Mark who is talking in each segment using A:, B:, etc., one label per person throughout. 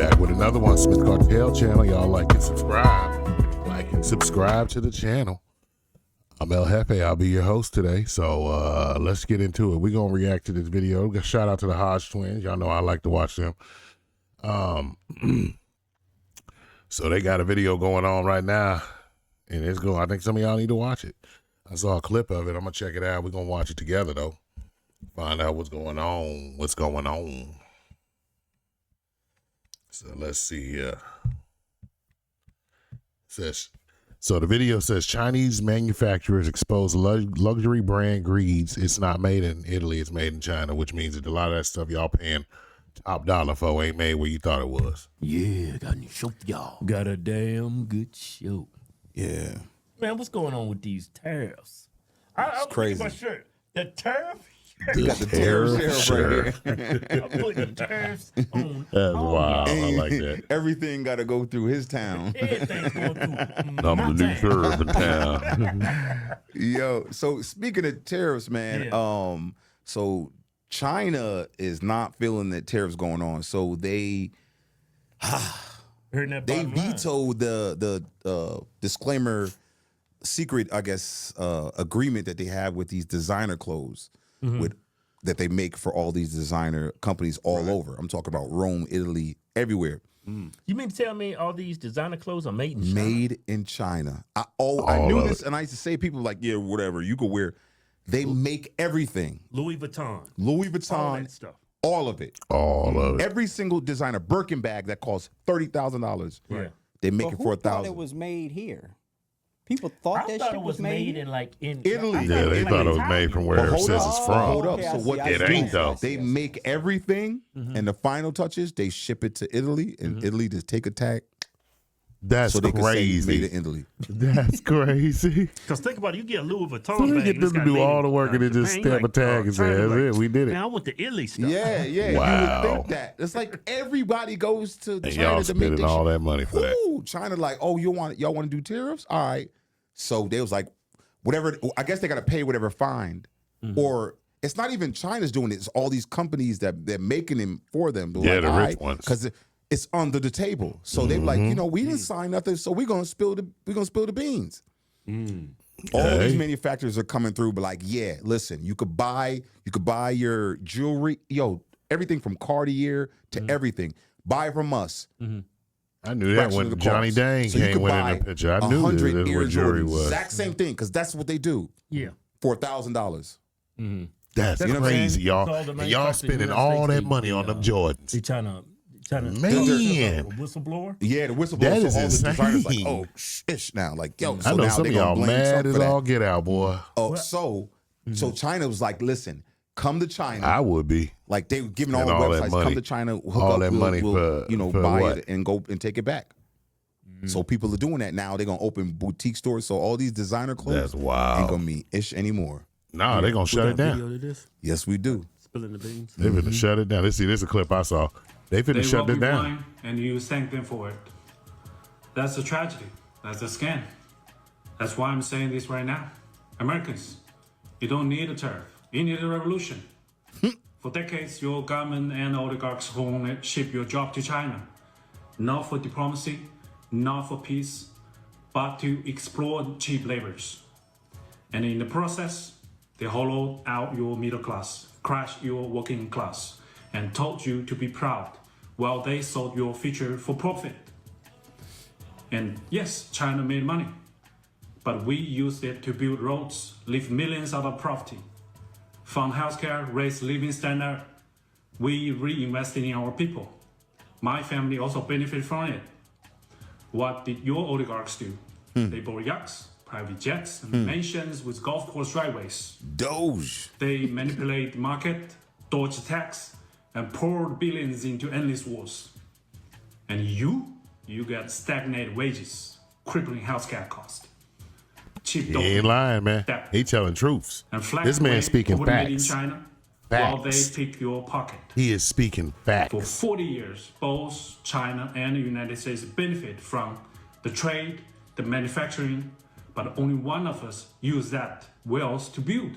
A: Back with another one, Smith Cartel channel. Y'all like and subscribe. Like and subscribe to the channel. I'm El Jefe. I'll be your host today. So let's get into it. We're going to react to this video. Shout out to the Hodge twins. Y'all know I like to watch them. So they got a video going on right now. And it's going. I think some of y'all need to watch it. I saw a clip of it. I'm going to check it out. We're going to watch it together, though. Find out what's going on. What's going on. So let's see here. So the video says Chinese manufacturers expose luxury brand greeds. It's not made in Italy, it's made in China, which means that a lot of that stuff y'all paying top dollar for ain't made where you thought it was.
B: Yeah, got a new show for y'all. Got a damn good show.
C: Yeah.
B: Man, what's going on with these tariffs?
C: It's crazy.
B: My shirt. The tariff?
C: You got the tariff right here.
B: I'm putting the tariffs on.
A: That's wild. I like that.
C: Everything got to go through his town.
B: Everything's going through.
A: I'm the new sheriff in town.
C: Yo, so speaking of tariffs, man, so China is not feeling that tariffs going on. So they vetoed the disclaimer secret, I guess, agreement that they have with these designer clothes. That they make for all these designer companies all over. I'm talking about Rome, Italy, everywhere.
B: You mean to tell me all these designer clothes are made in China?
C: Made in China. I knew this, and I used to say people like, yeah, whatever, you could wear. They make everything.
B: Louis Vuitton.
C: Louis Vuitton.
B: All that stuff.
C: All of it.
A: All of it.
C: Every single designer Birkin bag that costs $30,000.
B: Yeah.
C: They make it for $1,000.
D: It was made here. People thought
B: I
D: that
B: thought
D: shit
B: it was made in
C: Italy.
A: Yeah, they thought it was made from where it says it's from.
C: Hold up.
D: Okay,
C: So what
A: It ain't though.
C: they make everything, and the final touches, they ship it to Italy, and Italy just take a tag.
A: That's
C: So they can say
A: crazy.
C: made in Italy.
A: That's crazy.
B: Because think about it, you get a Louis Vuitton
A: So they
B: bag.
A: get
B: and it's
A: them to
B: got
A: do
B: made
A: all
B: in,
A: the work and then just
B: Japan,
A: stamp a tag and say,
B: China,
A: that's it, we did it.
B: Man, I want the Italy stuff.
C: Yeah, yeah.
A: Wow.
C: You would think that. It's like everybody goes to
A: And
C: China
A: y'all
C: to make
A: spending
C: this
A: all
C: shit.
A: that money for that.
C: Ooh, China like, oh, y'all want to do tariffs? All right. So they was like, whatever. I guess they got to pay whatever fine, or it's not even China's doing it. It's all these companies that they're making them for them.
A: Yeah,
C: like,
A: the
C: all
A: rich
C: right,
A: ones.
C: because it's under the table. So they like, we didn't sign nothing, so we're gonna spill the beans. All these manufacturers are coming through, but like, yeah, listen, you could buy your jewelry, everything from Cartier to everything. Buy from us.
A: I knew that when Johnny Dang
C: So you
A: came
C: could
A: with
C: buy
A: in the picture. I knew
C: 100
A: that's
C: Air
A: what jewelry
C: Jordans,
A: was.
C: exact same thing, because that's what they do
B: Yeah.
C: for $1,000.
A: That's
C: You know what I'm
A: crazy,
C: saying?
A: y'all.
B: So the
A: And y'all
B: manufacturer
A: spending
B: in the United
A: all
B: States,
A: that money on them Jordans.
B: They trying to
A: Man.
B: a whistleblower.
C: Yeah, the whistleblower.
A: That
C: So
A: is
C: all the designers like,
A: insane.
C: oh, shish now. Like, yo,
A: I
C: so
A: know
C: now
A: some
C: they
A: of y'all
C: gonna blame
A: mad
C: Trump
A: as
C: for that.
A: all get out, boy.
C: Oh, so China was like, listen, come to China.
A: I would be.
C: Like they were giving all
A: And
C: the
A: all that
C: websites,
A: money.
C: come to China, hook
A: All
C: up,
A: that money for
C: buy
A: what?
C: it and go and take it back. So people are doing that now. They're gonna open boutique stores. So all these designer clothes
A: That's wild.
C: ain't gonna be ish anymore.
A: Nah, they gonna shut it down.
B: Video to this?
C: Yes, we do.
B: Spilling the beans.
A: They finna shut it down. This is a clip I saw. They finna shut
E: rob
A: it
E: you
A: down.
E: blind and you thank them for it. That's a tragedy. That's a scam. That's why I'm saying this right now. Americans, you don't need a tariff. You need a revolution. For decades, your government and oligarchs only ship your job to China. Not for diplomacy, not for peace, but to exploit cheap laborers. And in the process, they hollowed out your middle class, crushed your working class, and told you to be proud while they sold your future for profit. And yes, China made money, but we used it to build roads, lift millions out of poverty, fund healthcare, raise living standard. We reinvested in our people. My family also benefited from it. What did your oligarchs do? They bought yachts, private jets, and mansions with golf course driveways.
C: Doge.
E: They manipulate the market, dodge tax, and poured billions into endless wars. And you get stagnated wages, crippling healthcare costs. Cheap
A: He ain't lying, man. He telling truths.
E: And flat
A: This man
E: rate
A: speaking
E: over made in
A: facts.
E: China, while they
A: Facts.
E: pick your pocket.
A: He is speaking
E: For
A: facts.
E: 40 years, both China and the United States benefit from the trade, the manufacturing, but only one of us use that wealth to build.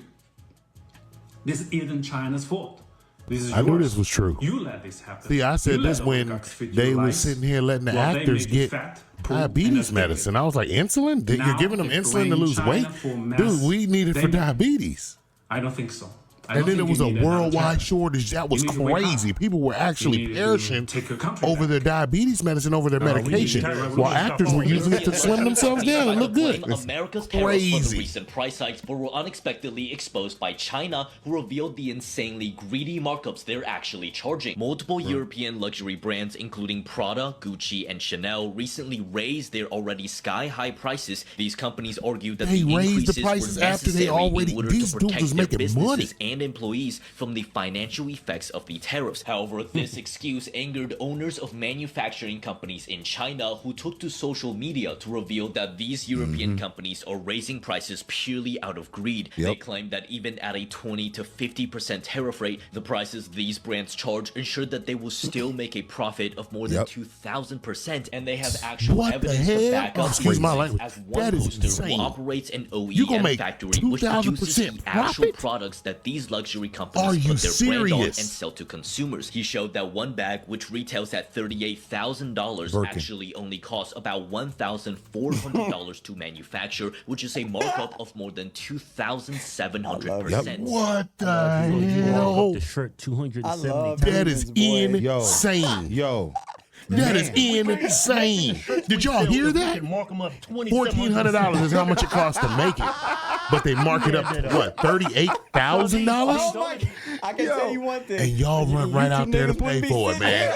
E: This isn't China's fault. This is
A: I knew
E: yours.
A: this was true.
E: You let this happen.
A: See, I said
E: You let
A: this when
E: oligarchs feed you
A: they were
E: lies.
A: sitting here letting the
E: While they
A: actors
E: make you
A: get
E: fat, poor,
A: diabetes
E: and
A: medicine. I was like, insulin? You're
E: Now
A: giving them
E: they
A: insulin to
E: blame
A: lose
E: China
A: weight?
E: for mass
A: Dude, we need it for
E: damage.
A: diabetes.
E: I don't think so. I
A: And
E: don't
A: then it
E: think
A: was
E: you
A: a
E: need another
A: worldwide
E: tariff.
A: shortage. That was
E: You need to wake
A: crazy.
E: up.
A: People were
E: You
A: actually
E: need to
A: perishing
E: take your country
A: over
E: back.
A: their diabetes medicine, over their medication,
E: need to
A: while actors were using it to slim themselves down and look good.
F: America's tariffs for the
A: Crazy.
F: recent price hikes, but were unexpectedly exposed by China, who revealed the insanely greedy markups they're actually charging. Multiple European luxury brands, including Prada, Gucci, and Chanel, recently raised their already sky-high prices. These companies argued that
A: They
F: the
A: raised the
F: increases
A: prices
F: were
A: after they
F: necessary
A: already-
F: in order
A: these
F: to
A: dudes
F: protect
A: was
F: their
A: making
F: businesses
A: money.
F: and employees from the financial effects of the tariffs. However, this excuse angered owners of manufacturing companies in China, who took to social media to reveal that these European companies are raising prices purely out of greed. They claim that even at a 20 to 50% tariff rate, the prices these brands charge ensure that they will still make a profit of more than 2,000%, and they have actual
A: What the
F: evidence to
A: hell?
F: back
A: Oh,
F: up
A: excuse
F: these
A: my
F: claims,
A: language.
F: as one
A: That is
F: poster
A: insane.
F: who operates an
A: You gonna
F: OEM
A: make
F: factory which produces
A: 2,000%
F: the actual
A: profit?
F: products that these luxury companies
A: Are you
F: put their brand on and
A: serious?
F: sell to consumers. He showed that one bag, which retails at $38,000,
C: Birkin.
F: actually only costs about $1,400 to manufacture, which is a markup of more than 2,700%.
A: What the
B: You walk
A: hell?
B: up the shirt 270
D: I love
B: times.
A: That is
D: Boy.
A: insane.
C: Yo,
A: That is insane. Did y'all hear that?
B: Mark them up
A: $1,400 is how much it costs to make it, but they mark it up to what, $38,000?
D: Oh my, I can tell you one thing.
A: And y'all run right
D: YouTube
A: out there to
D: niggas wouldn't
A: pay
D: be
A: for it,
D: sitting
A: man.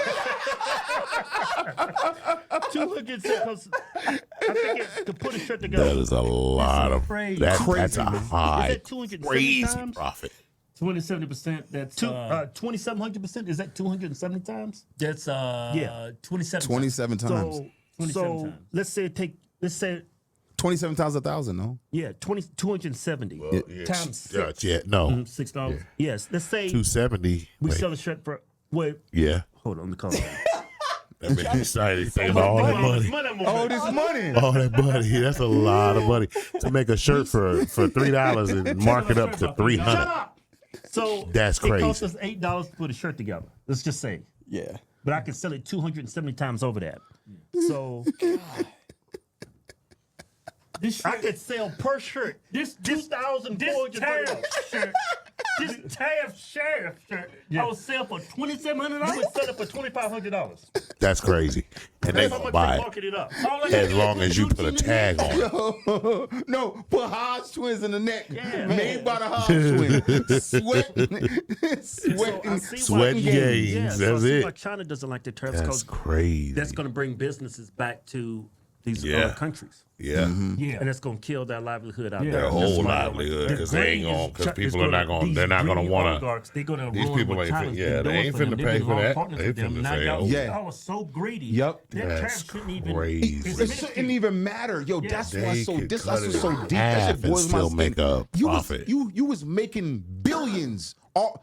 B: 200 cents. I think to put a shirt together.
A: That is a lot of
B: crazy.
A: that's a
B: Crazy.
A: high,
B: Is that 270
A: crazy
B: times?
A: profit.
B: 270%. That's 2,700%. Is that 270 times?
G: That's 27.
C: 27 times.
B: So
G: 27 times.
B: let's say
C: 27 times 1,000, no?
B: 270 times six.
A: Yeah, no,
B: $6. Yes, let's say
A: 270.
B: we
A: Wait,
B: sell a shirt for
A: yeah,
B: hold on, let me call it.
A: that made me excited. Think about all that money.
C: Oh, this money.
A: All that money. That's a lot of money to make a shirt for $3 and mark it up to $300.
B: So
A: That's
B: It costs
A: crazy.
B: us $8 to put a shirt together. Let's just say,
D: Yeah.
B: but I can sell it 270 times over that. So
G: This
B: I
G: shirt,
B: could sell per shirt
G: this
B: $2,400.
G: tariff shirt, this tariff sheriff shirt, I will sell for $2,700.
B: I would sell it for $2,500.
A: That's crazy, and they
B: That's how
A: gonna
B: much
A: buy
B: they
A: it
B: market it up.
A: as long as you put a tag on it.
C: No, put Hodge twins in the neck.
B: Yeah.
C: Made by the Hodge twins. Sweating. Sweating.
A: Sweating games.
B: Yeah, so I
A: That's
B: see
A: it.
B: why China doesn't like the tariffs
A: That's
B: because
A: crazy.
B: that's going to bring businesses back to these
A: Yeah.
B: other countries.
A: Yeah.
G: Yeah.
B: And that's going to kill their livelihood out
G: Yeah.
B: there.
A: Their
B: That's
A: whole
B: why
A: livelihood,
B: the
A: 'cause they ain't
B: greed
A: gonna-
B: is
A: 'cause
B: Chi- is
A: people are not gonna-
B: these
A: they're not gonna
B: greedy
A: wanna-
B: oligarchs, they're gonna
A: these
B: ruin
A: people
B: what
A: ain't fin-
B: China's
A: yeah,
B: been
A: they
B: doing
A: ain't
B: for them.
A: finna
B: They've
A: pay
B: been
A: for
B: long
A: that.
B: partners
A: They
B: with them.
A: finna
B: Now
A: say,
B: y'all,
A: oh.
C: Yeah.
B: y'all are so greedy.
C: Yep.
B: That
A: That's
B: tariff shouldn't even.
A: crazy.
B: it's
C: It
B: minuscule.
C: shouldn't even matter. Yo, that's why
A: They
C: so
A: could
C: this
A: cut
C: that's
A: it
C: so
A: in
C: deep. That
A: half
C: shit
A: and
C: boils my
A: still
C: skin.
A: make a
C: You was,
A: profit.
C: you was making billions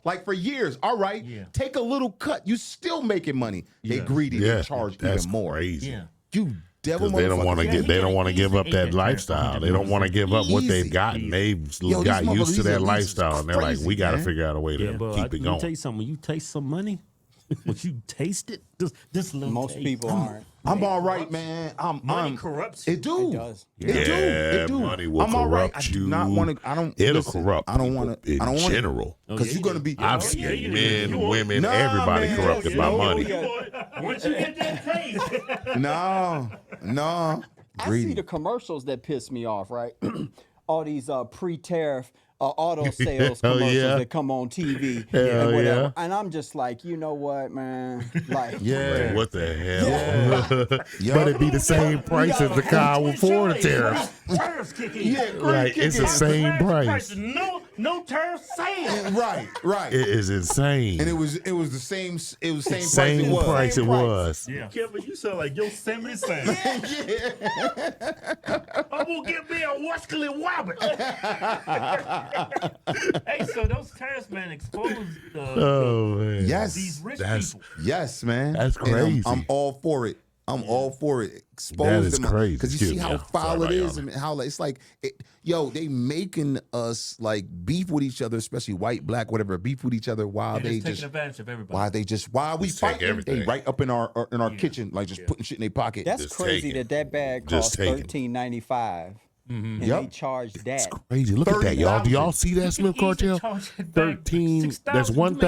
C: like for years. All right.
B: Yeah.
C: Take a little cut. You still making money. They
B: Yeah.
C: greedy.
A: Yeah,
C: They charge
A: that's
C: even more.
A: crazy.
B: Yeah.
C: You devil
A: Because they don't want to
C: motherfucker.
A: get, they don't want to give up that lifestyle. They don't want to give up what they've
C: Easy.
A: gotten. They've
C: Yo,
A: got
C: these
A: used to
C: motherfuckers,
A: that
C: these
A: lifestyle, and they're like,
C: crazy,
A: we got to
C: man.
A: figure out a way to
B: Yeah, but
A: keep it
B: let me
A: going.
B: tell you something. When you taste some money, when you taste it, this little
D: Most
B: taste,
D: people aren't.
C: I'm all right, man.
B: Money corrupts you.
C: It do.
D: It does.
C: It do.
A: Yeah,
C: It do.
A: money will
C: I'm all right.
A: corrupt
C: I do
A: you.
C: not want to. I don't.
A: It'll
C: listen,
A: corrupt.
C: I don't want to.
A: in
C: I don't want
A: general.
C: because you're gonna be.
A: I've
B: yeah,
A: seen
B: you
A: men,
B: do.
A: women,
C: Nah,
A: everybody
C: man.
A: corrupted by
C: Yo,
A: money.
B: Once you get that taste,
C: No.
D: I see the commercials that piss me off, right? All these pre-tariff auto sales
A: Hell
D: commercials
A: yeah.
D: that come on TV
A: Hell
D: and whatever.
A: yeah.
D: And I'm just like, you know what, man? Like,
C: Yeah.
A: What the hell?
C: Yeah.
A: But it'd be the same price as the car before the tariffs.
B: tariffs kick in.
C: Yeah,
A: Right, it's the same price.
B: No tariff sale.
C: Right.
A: It is insane.
C: And it was the same. It was the same,
A: Same
C: price.
A: price it was.
B: Yeah. Kevin, you sound like Yosemite Sam. I'm gonna get me a Wesley Wabbit. Hey, so those tariffs, man, exposed
A: Oh man.
C: Yes.
B: these rich
A: That's
B: people.
C: Yes, man.
A: That's
C: And I'm
A: crazy.
C: all for it. I'm all for it.
A: That
C: Expose
A: is
C: them
A: crazy.
C: because you see
A: Excuse me.
C: how
A: I'm
C: foul
A: sorry
C: it
A: about
C: is
A: y'all.
C: and how it's like, they making us like beef with each other, especially white, black, whatever, beef with each other while
B: They're
C: they
B: taking
C: just
B: advantage of everybody.
C: while we
A: Just take
C: fighting,
A: everything.
C: they right up in our kitchen, like just putting shit in their pocket.
D: That's
A: Just
D: crazy
A: take it.
D: that bag
A: Just
D: costs
A: take it.
D: $13.95, and they
C: Yep.
D: charge
A: It's
D: that.
A: crazy. Look at that, y'all. Do y'all
C: 30,000.
A: see that, Smith
B: can easily
A: Cartel?
B: charge that bag
A: 13.
B: $6,000.
A: That's
B: You make plenty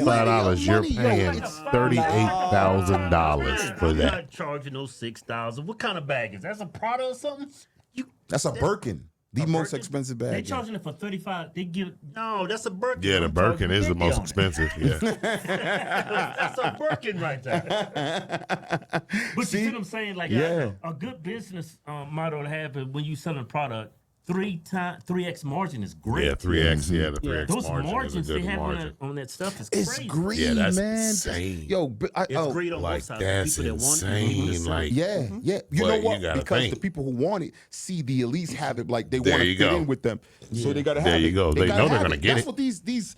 B: of
A: $1,395. You're
C: money, yo.
A: paying
C: It's
A: $38,000 for
B: I'm
A: that.
B: not charging those $6,000. What kind of bag is that? That's a Prada or something?
C: That's a Birkin, the most
B: Birkin?
C: expensive
B: They
C: bag.
B: charging it for $35. They give no. That's a Birkin.
A: Yeah, the
B: I'm
A: Birkin
B: charging
A: is the
B: 50
A: most
B: on it.
A: expensive. Yeah.
B: That's a Birkin right there. But you see what I'm saying? Like,
C: Yeah.
B: a good business model to have is when you selling a product, 3x margin is great.
A: Yeah, 3X. Yeah, the 3X
B: Those
A: margin
B: margins
A: is a
B: they
A: good
B: have
A: margin.
B: on that stuff is
C: It's
B: crazy.
C: greed,
A: Yeah, that's
C: man.
A: insane.
C: Yo, but
B: It's great on
A: Like,
B: both sides.
A: that's
B: The people that want it and who
A: insane.
B: listen.
A: Like,
C: yeah, yeah. You
A: But
C: know
A: you
C: what?
A: gotta
C: Because the
A: think.
C: people who want it see the elites have it, like they
A: There
C: want to
A: you
C: fit
A: go.
C: in with them, so they gotta
A: There
C: have
A: you
C: it.
A: go. They
C: gotta
A: know they're
C: have
A: gonna get
C: That's
A: it.
C: what these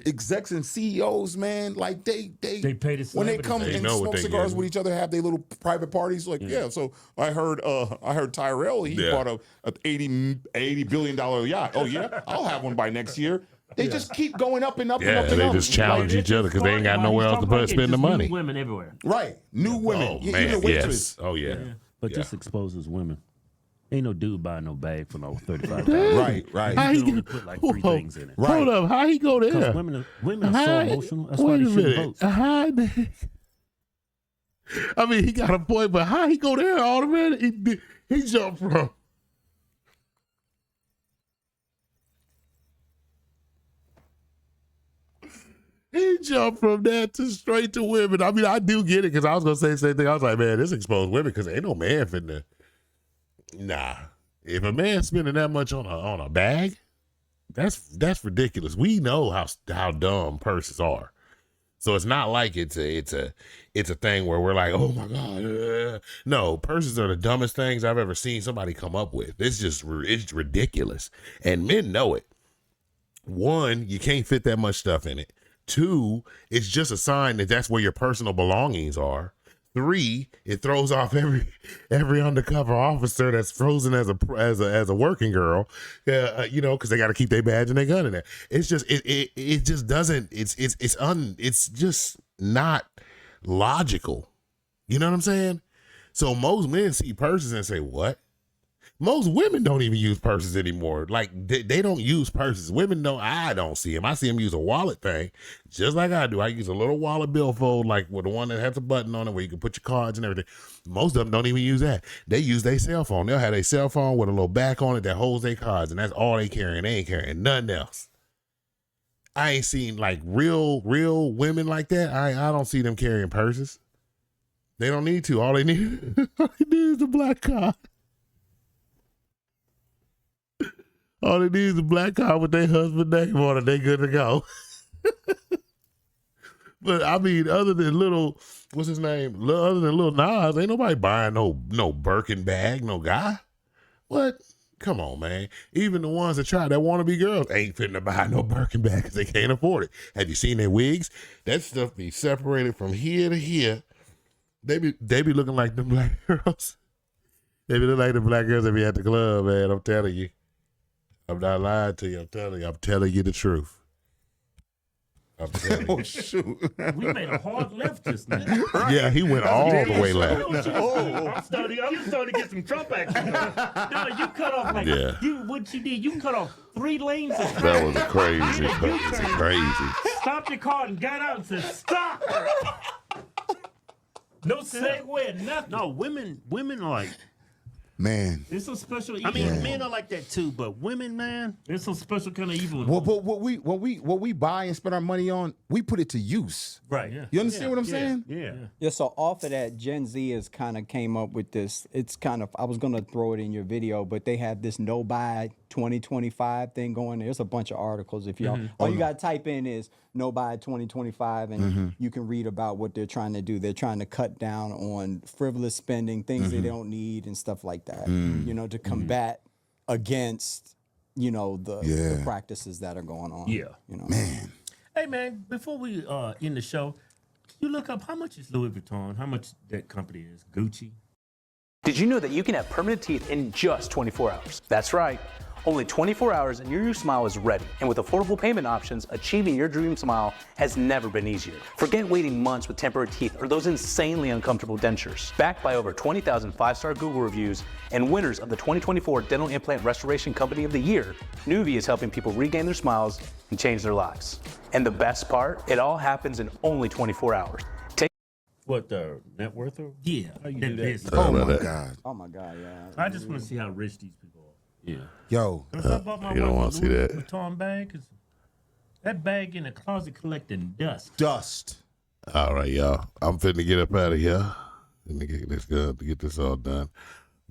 C: execs and CEOs, man, like they
B: They pay the
C: when they
B: celebrities.
C: come
A: They
C: and
A: know what
C: smoke
A: they
C: cigars
A: getting.
C: with each other, have their little private parties. Like, yeah. So I heard Tyrell, he
A: Yeah.
C: bought a $80 billion yacht. Oh yeah, I'll have one by next year. They just keep going up and up and
A: Yeah,
C: up and
A: they
C: up.
A: just challenge
B: Like,
A: each other because they ain't got
B: while
A: nowhere
B: he's
A: else to
B: talking about
A: spend the
B: just new
A: money.
B: Women everywhere.
C: Right, new women,
A: Oh,
C: even
A: man.
C: a waitress.
A: Yes. Oh, yeah.
B: But
A: Yeah.
B: this exposes women. Ain't no dude buying no bag for no $35.
C: Right, right.
A: How
B: You
A: he
B: can only
A: go-
B: put like 3
A: Whoa.
B: things in it.
C: Right.
A: Hold up. How he go there?
B: Because women are so emotional. That's why
A: Wait
B: they
A: a
B: shouldn't
A: minute.
B: vote.
A: How I mean, he got a point, but how he go there automatically? He jumped from. He jumped from that to straight to women. I mean, I do get it because I was gonna say the same thing. I was like, man, this exposed women because ain't no man finna. Nah, if a man's spending that much on a bag, that's ridiculous. We know how dumb purses are. So it's not like it's a thing where we're like, oh my God. No, purses are the dumbest things I've ever seen somebody come up with. It's ridiculous. And men know it. One, you can't fit that much stuff in it. Two, it's just a sign that that's where your personal belongings are. Three, it throws off every undercover officer that's frozen as a working girl, because they got to keep their badge and their gun in there. It's just it just doesn't. It's just not logical. You know what I'm saying? So most men see purses and say, "What?" Most women don't even use purses anymore. Like they don't use purses. Women don't. I don't see them. I see them use a wallet thing, just like I do. I use a little wallet billfold, like with the one that has a button on it where you can put your cards and everything. Most of them don't even use that. They use their cell phone. They'll have their cell phone with a little back on it that holds their cards, and that's all they carrying. They ain't carrying nothing else. I ain't seen like real women like that. I don't see them carrying purses. They don't need to. All they need is a black card. All they need is a black card with their husband's name on it. They good to go. But I mean, other than what's his name? Other than Lil Nas, ain't nobody buying no Birkin bag, no guy. What? Come on, man. Even the ones that want to be girls ain't fitting to buy no Birkin bag because they can't afford it. Have you seen their wigs? That stuff be separated from here to here. They be looking like them black girls. They be looking like the black girls that be at the club, man. I'm telling you. I'm not lying to you. I'm telling you the truth. I'm telling you.
C: Oh shoot!
B: We made a hard left just now.
A: Yeah, he went all the way left.
B: I'm starting to get some Trump action. No, you cut off like what you did. You cut off 3 lanes of traffic.
A: That was crazy.
B: Stopped your car and got out and said, "Stop!" No segue, nothing. No, women are like.
C: Man,
B: It's some special.
G: I mean, men are like that too, but women, man,
B: it's some special kind of evil.
C: well, but what we buy and spend our money on, we put it to use.
B: Right. Yeah.
C: You understand what I'm saying?
G: yeah.
D: Yeah, so off of that, Gen Z has kind of came up with this. It's kind of, I was going to throw it in your video, but they have this no buy 2025 thing going. There's a bunch of articles. If y'all, all you got to type in is no buy 2025, and you can read about what they're trying to do. They're trying to cut down on frivolous spending, things they don't need, and stuff like that, to combat against, the practices that are going on.
B: Yeah.
C: Man,
B: Hey man, before we end the show, You look up how much is Louis Vuitton, how much that company is, Gucci.
H: Did you know that you can have permanent teeth in just 24 hours? That's right. Only 24 hours and your new smile is ready. And with affordable payment options, achieving your dream smile has never been easier. Forget waiting months with temporary teeth or those insanely uncomfortable dentures. Backed by over 20,000 5-star Google reviews and winners of the 2024 Dental Implant Restoration Company of the Year, Nuvie is helping people regain their smiles and change their lives. And the best part, it all happens in only 24 hours.
B: What, the net worth? Yeah. How you do that?
C: Oh God.
D: Oh my God, yeah.
B: I just want to see how rich these people are. Yeah.
C: Yo.
B: I bought my
A: you don't
B: wife
A: want
B: a
A: to see
B: Louis
A: that.
B: Vuitton bag. 'Cause that bag in the closet collecting dust.
C: Dust.
A: All right, y'all. I'm finna get up out of here and get this all done.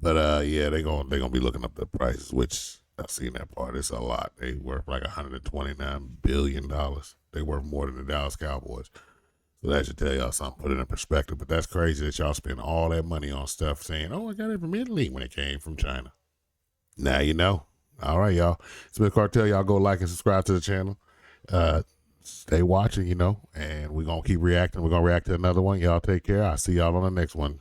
A: But yeah, they're gonna be looking up the prices, which I've seen that part. It's a lot. They worth like $129 billion. They worth more than the Dallas Cowboys. So that should tell y'all something, put it in perspective. But that's crazy that y'all spend all that money on stuff saying, oh, I got it from Italy when it came from China. Now you know. All right, y'all. It's been Cartel. Y'all go like and subscribe to the channel. Stay watching, you know, and we're going to keep reacting. We're going to react to another one. Y'all take care. I'll see y'all on the next one.